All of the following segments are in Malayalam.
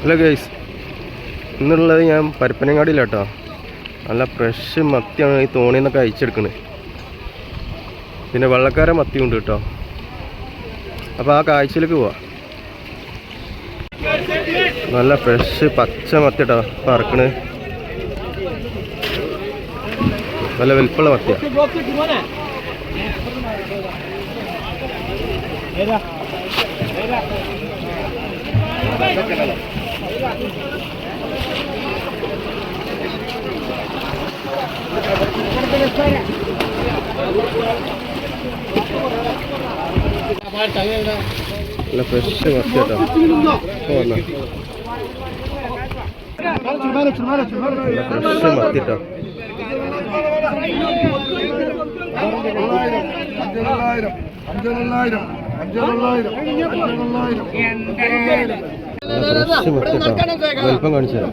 ഹലോ ഗൈസ്, ഇന്നുള്ളത് ഞാൻ പരപ്പനങ്ങാടിയിലാട്ടോ. നല്ല ഫ്രഷ് മത്തിയാണ് ഈ തോണിയിൽ നിന്നൊക്കെ അയച്ചെടുക്കുന്നത്. പിന്നെ വെള്ളക്കാര മത്തിയുണ്ട് കേട്ടോ. അപ്പോൾ ആ കാഴ്ചയിലേക്ക് പോവാം. നല്ല ഫ്രഷ് പച്ച മത്തി കേട്ടോ പറക്കണ്. നല്ല വലിപ്പമുള്ള മത്തിയാണ്. നല്ല ഫ്രഷ് മത്തി കേട്ടോ. ഫ്രഷ് മത്തി കേട്ടോ. വലിപ്പം കാണിച്ചു തരാം.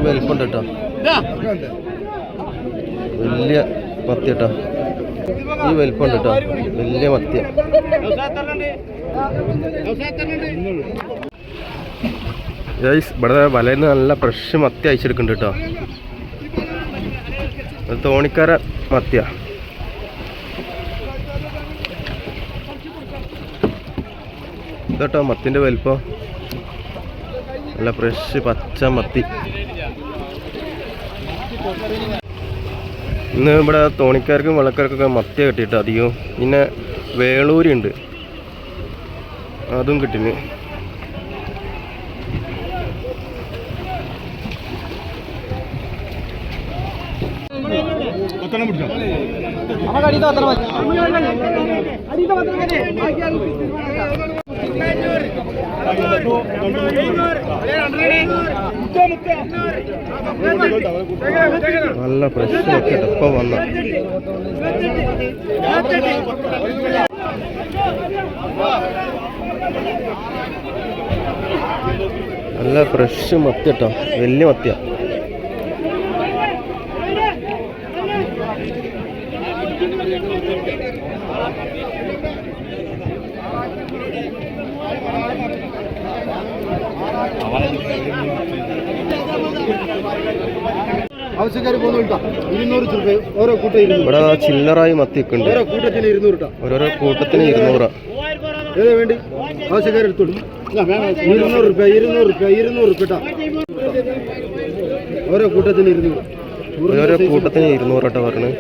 വലിപ്പുണ്ട് കേട്ടോ. വലിയ മത്തി കേട്ടോ. ഈ വലിപ്പുണ്ട് കേട്ടോ. വലിയ മത്തിയ. ഇവിടെ വലയിൽ നിന്ന് നല്ല ഫ്രഷ് മത്തി അയച്ചെടുക്കുന്നുണ്ട് കേട്ടോ. തോണിക്കാര മത്തിയ. ഇതട്ടോ മത്തിൻ്റെ വലിപ്പം. നല്ല ഫ്രഷ് പച്ച മത്തി. ഇന്ന് ഇവിടെ തോണിക്കാർക്കും വെള്ളക്കാർക്കൊക്കെ മത്തിയ കിട്ടിയിട്ട് അധികവും. പിന്നെ വേളൂരി ഉണ്ട്, അതും കിട്ടിന്. നല്ല ഫ്രഷ് ഒക്കെ ഇപ്പൊ വന്ന നല്ല ഫ്രഷ് മത്തി കേട്ടോ. വലിയ മത്തിയ. ഇവിടെ ചില്ലറായി മത്തി ഒക്കെ ഉണ്ട്. ഓരോരോ കൂട്ടത്തിന് 200. വേണ്ടി ആവശ്യക്കാർ എടുത്തോളൂ. 200 രൂപ 200 രൂപ. ഓരോ കൂട്ടത്തിന് 200. ഓരോ കൂട്ടത്തിന് 200 കേട്ടോ പറഞ്ഞ്.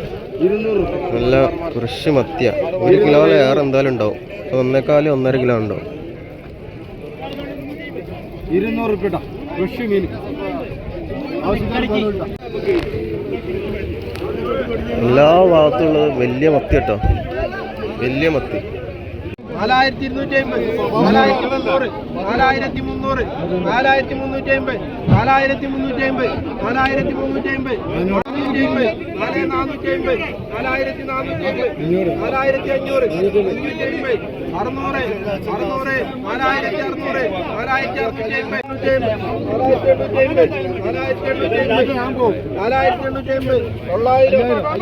നല്ല ഫ്രഷ് മത്തിയ. 1 കിലോയിലെ ഏറെ എന്തായാലും ഉണ്ടാവും. 1.25 1.5 കിലോ ഉണ്ടാവും. 200 രൂപ ഫ്രഷ് മീൻ. എല്ലാ ഭാഗത്തുള്ളത് വലിയ മത്തി കേട്ടോ. വലിയ മത്തി. 4250, 4300, 4300, 4350, 4350, 4350, 450, 4450, 4450, 4500, 550, 600, 600, 4600, 4650,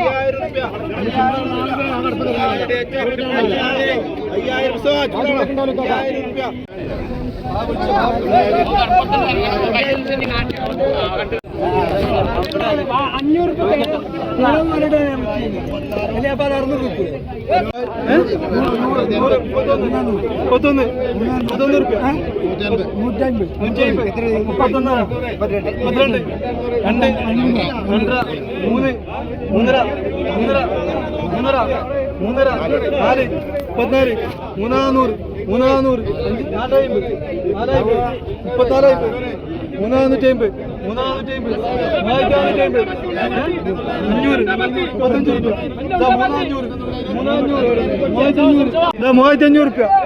$3500.